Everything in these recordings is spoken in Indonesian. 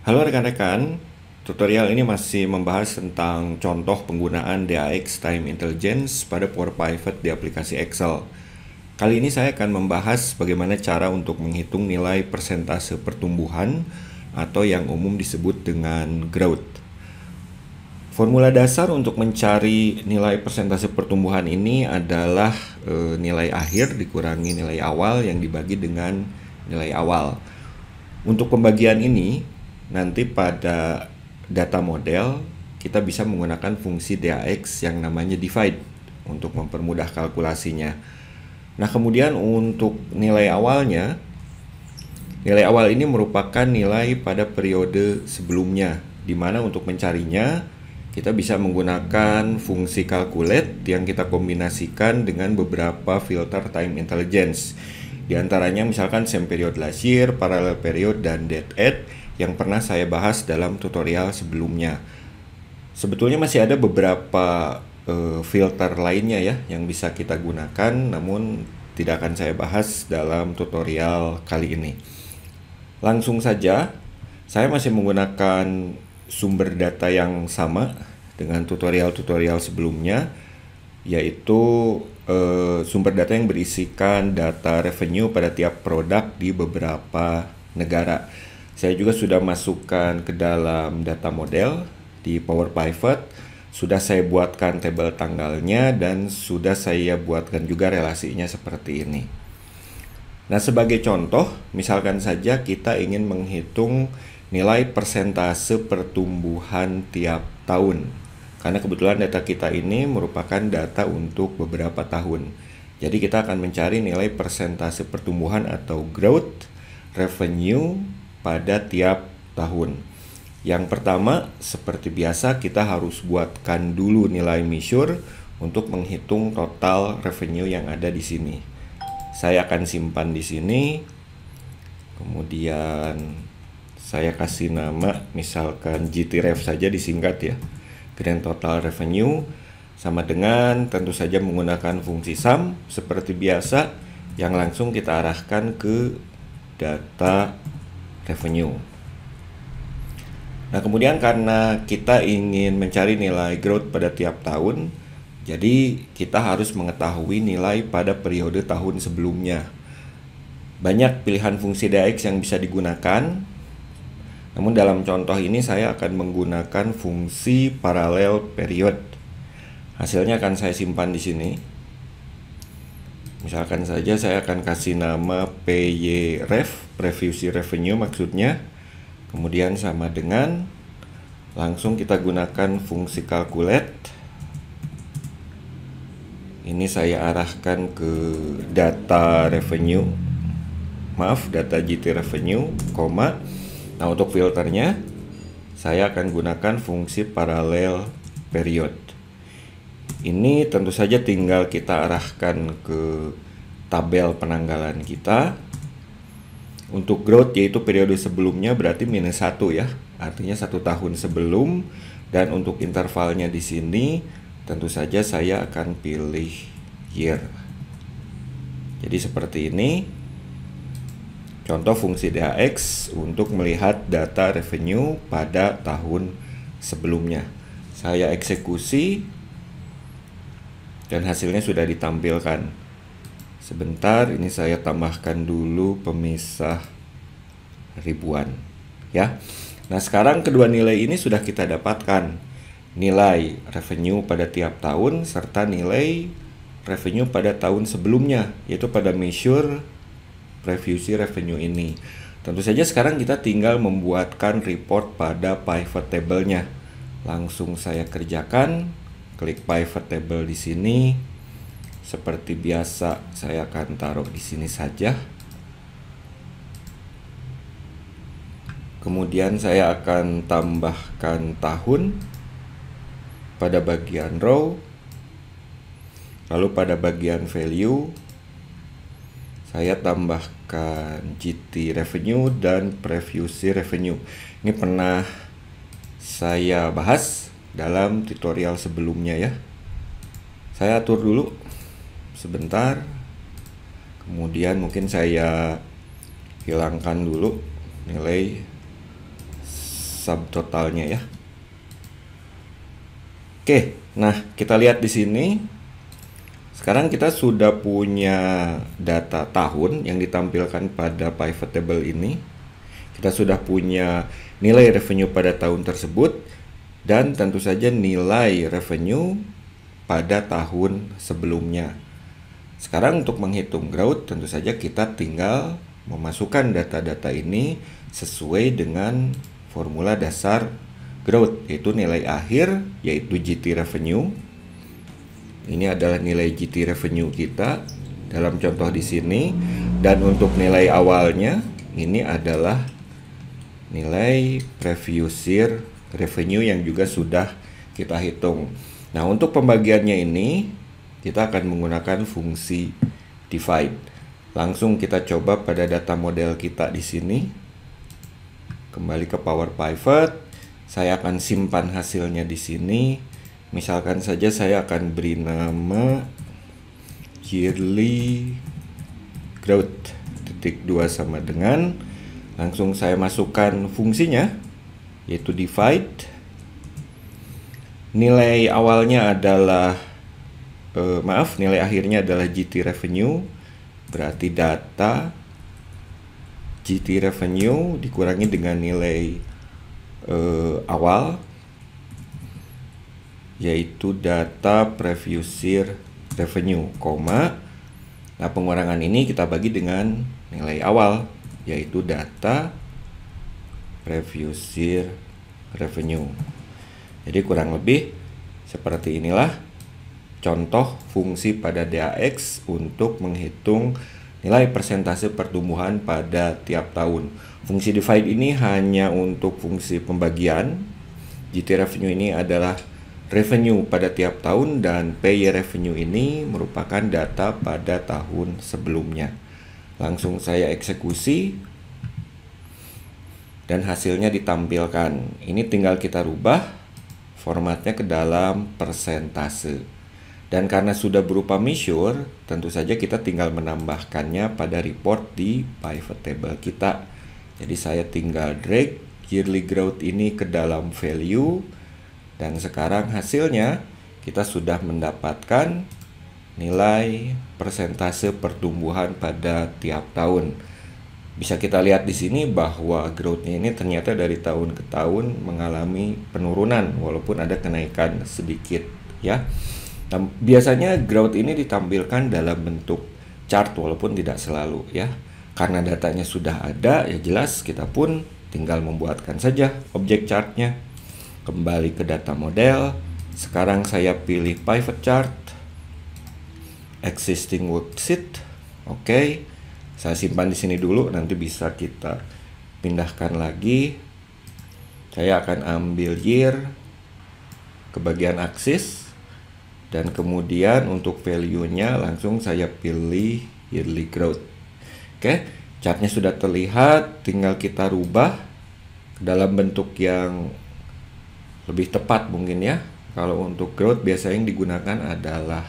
Halo rekan-rekan, tutorial ini masih membahas tentang contoh penggunaan DAX Time Intelligence pada Power Pivot di aplikasi Excel. Kali ini saya akan membahas bagaimana cara untuk menghitung nilai persentase pertumbuhan atau yang umum disebut dengan growth. Formula dasar untuk mencari nilai persentase pertumbuhan ini adalah nilai akhir dikurangi nilai awal yang dibagi dengan nilai awal. Untuk pembagian ini, nanti pada data model kita bisa menggunakan fungsi DAX yang namanya divide untuk mempermudah kalkulasinya. Nah, kemudian untuk nilai awalnya, nilai awal ini merupakan nilai pada periode sebelumnya, di mana untuk mencarinya kita bisa menggunakan fungsi calculate yang kita kombinasikan dengan beberapa filter time intelligence. Di antaranya misalkan same period last year, parallel period, dan dead at yang pernah saya bahas dalam tutorial sebelumnya. Sebetulnya masih ada beberapa filter lainnya ya yang bisa kita gunakan, namun tidak akan saya bahas dalam tutorial kali ini. Langsung saja, saya masih menggunakan sumber data yang sama dengan tutorial-tutorial sebelumnya, yaitu sumber data yang berisikan data revenue pada tiap produk di beberapa negara. Saya juga sudah masukkan ke dalam data model di Power Pivot, sudah saya buatkan tabel tanggalnya, dan sudah saya buatkan juga relasinya seperti ini. Nah, sebagai contoh, misalkan saja kita ingin menghitung nilai persentase pertumbuhan tiap tahun. Karena kebetulan data kita ini merupakan data untuk beberapa tahun. Jadi kita akan mencari nilai persentase pertumbuhan atau growth revenue pada tiap tahun. Yang pertama, seperti biasa kita harus buatkan dulu nilai measure untuk menghitung total revenue yang ada di sini. Saya akan simpan di sini. Kemudian saya kasih nama misalkan GTREV saja disingkat ya. Grand Total Revenue sama dengan tentu saja menggunakan fungsi sum seperti biasa yang langsung kita arahkan ke data revenue. Nah, kemudian karena kita ingin mencari nilai growth pada tiap tahun, jadi kita harus mengetahui nilai pada periode tahun sebelumnya. Banyak pilihan fungsi DAX yang bisa digunakan. Namun dalam contoh ini saya akan menggunakan fungsi parallel period. Hasilnya akan saya simpan di sini. Misalkan saja saya akan kasih nama PYREV, Previous Year Revenue maksudnya. Kemudian sama dengan langsung kita gunakan fungsi calculate. Ini saya arahkan ke data revenue. Maaf, data GT revenue, koma. Nah, untuk filternya saya akan gunakan fungsi parallel period. Ini tentu saja tinggal kita arahkan ke tabel penanggalan kita. Untuk growth yaitu periode sebelumnya berarti -1 ya, artinya 1 tahun sebelum. Dan untuk intervalnya di sini tentu saja saya akan pilih year. Jadi seperti ini contoh fungsi DAX untuk melihat data revenue pada tahun sebelumnya. Saya eksekusi dan hasilnya sudah ditampilkan. Sebentar, ini saya tambahkan dulu pemisah ribuan ya. Nah, sekarang kedua nilai ini sudah kita dapatkan. Nilai revenue pada tiap tahun serta nilai revenue pada tahun sebelumnya, yaitu pada measure previous year revenue ini. Tentu saja sekarang kita tinggal membuatkan report pada pivot table-nya. Langsung saya kerjakan, klik pivot table di sini. Seperti biasa saya akan taruh di sini saja. Kemudian saya akan tambahkan tahun pada bagian row. Lalu pada bagian value saya tambahkan GT revenue dan previous year revenue. Ini pernah saya bahas dalam tutorial sebelumnya ya. Saya atur dulu sebentar. Kemudian mungkin saya hilangkan dulu nilai subtotalnya ya. Oke, nah kita lihat di sini. Sekarang kita sudah punya data tahun yang ditampilkan pada pivot table ini. Kita sudah punya nilai revenue pada tahun tersebut dan tentu saja nilai revenue pada tahun sebelumnya. Sekarang untuk menghitung growth tentu saja kita tinggal memasukkan data-data ini sesuai dengan formula dasar growth, yaitu nilai akhir, yaitu GT revenue. Ini adalah nilai GT revenue kita dalam contoh di sini, dan untuk nilai awalnya ini adalah nilai previous year revenue yang juga sudah kita hitung. Nah, untuk pembagiannya ini kita akan menggunakan fungsi divide. Langsung kita coba pada data model kita di sini. Kembali ke Power Pivot. Saya akan simpan hasilnya di sini. Misalkan saja saya akan beri nama yearly growth titik 2 sama dengan, langsung saya masukkan fungsinya yaitu divide. Nilai awalnya adalah nilai akhirnya adalah GT revenue, berarti data GT revenue dikurangi dengan nilai awal, yaitu data previous year revenue, koma. Nah, pengurangan ini kita bagi dengan nilai awal, yaitu data previous year revenue. Jadi kurang lebih seperti inilah contoh fungsi pada DAX untuk menghitung nilai persentase pertumbuhan pada tiap tahun. Fungsi divide ini hanya untuk fungsi pembagian. GT revenue ini adalah revenue pada tiap tahun, dan PY revenue ini merupakan data pada tahun sebelumnya. Langsung saya eksekusi dan hasilnya ditampilkan. Ini tinggal kita rubah formatnya ke dalam persentase. Dan karena sudah berupa measure, tentu saja kita tinggal menambahkannya pada report di pivot table kita. Jadi saya tinggal drag yearly growth ini ke dalam value, dan sekarang hasilnya kita sudah mendapatkan nilai persentase pertumbuhan pada tiap tahun. Bisa kita lihat di sini bahwa growth-nya ini ternyata dari tahun ke tahun mengalami penurunan walaupun ada kenaikan sedikit ya. Nah, biasanya growth ini ditampilkan dalam bentuk chart walaupun tidak selalu ya. Karena datanya sudah ada, ya jelas kita pun tinggal membuatkan saja objek chartnya. Kembali ke data model. Sekarang saya pilih pivot chart, existing worksheet. Oke. Saya simpan di sini dulu, nanti bisa kita pindahkan lagi. Saya akan ambil year ke bagian axis, dan kemudian untuk value-nya langsung saya pilih yearly growth. Oke, chartnya sudah terlihat, tinggal kita rubah dalam bentuk yang lebih tepat mungkin ya. Kalau untuk growth biasanya yang digunakan adalah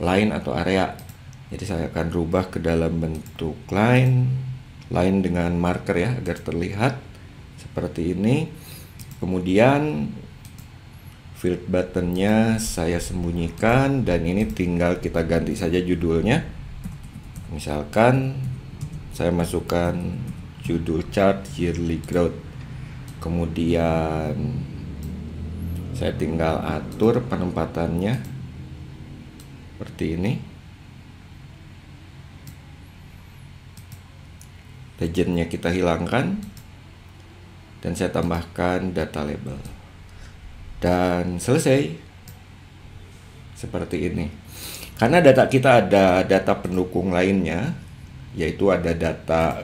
line atau area. Jadi saya akan rubah ke dalam bentuk line dengan marker ya, agar terlihat seperti ini. Kemudian field buttonnya saya sembunyikan, dan ini tinggal kita ganti saja judulnya. Misalkan saya masukkan judul chart yearly growth. Kemudian saya tinggal atur penempatannya seperti ini. Legendnya kita hilangkan, dan saya tambahkan data label, dan selesai seperti ini. Karena data kita ada data pendukung lainnya, yaitu ada data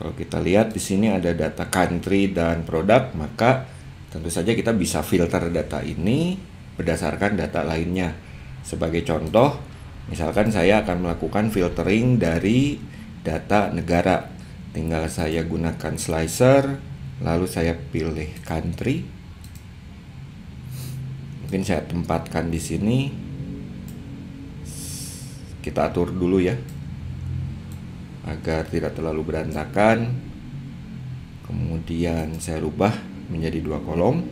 kalau kita lihat di sini ada data country dan produk, maka tentu saja kita bisa filter data ini berdasarkan data lainnya. Sebagai contoh, misalkan saya akan melakukan filtering dari data negara. Tinggal saya gunakan slicer, lalu saya pilih country. Mungkin saya tempatkan di sini. Kita atur dulu ya, agar tidak terlalu berantakan. Kemudian saya rubah menjadi 2 kolom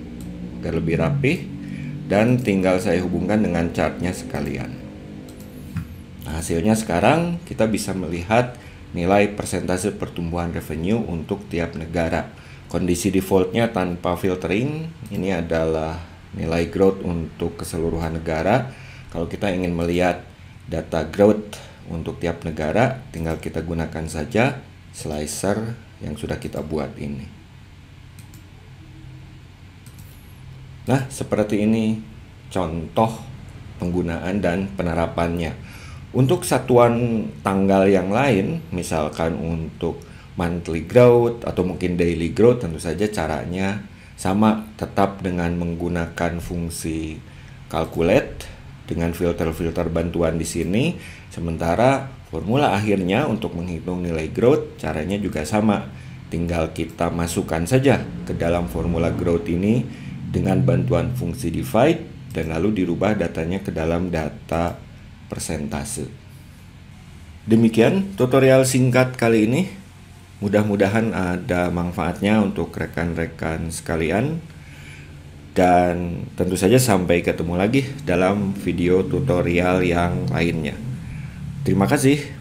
agar lebih rapi, dan tinggal saya hubungkan dengan chartnya sekalian. Nah, hasilnya sekarang kita bisa melihat nilai persentase pertumbuhan revenue untuk tiap negara. Kondisi defaultnya tanpa filtering, ini adalah nilai growth untuk keseluruhan negara. Kalau kita ingin melihat data growth untuk tiap negara, tinggal kita gunakan saja slicer yang sudah kita buat ini. Nah, seperti ini contoh penggunaan dan penerapannya. Untuk satuan tanggal yang lain, misalkan untuk monthly growth atau mungkin daily growth, tentu saja caranya sama, tetap dengan menggunakan fungsi calculate dengan filter-filter bantuan di sini. Sementara formula akhirnya untuk menghitung nilai growth caranya juga sama. Tinggal kita masukkan saja ke dalam formula growth ini dengan bantuan fungsi divide, dan lalu dirubah datanya ke dalam data persentase. Demikian tutorial singkat kali ini. Mudah-mudahan ada manfaatnya untuk rekan-rekan sekalian. Dan tentu saja sampai ketemu lagi dalam video tutorial yang lainnya. Terima kasih.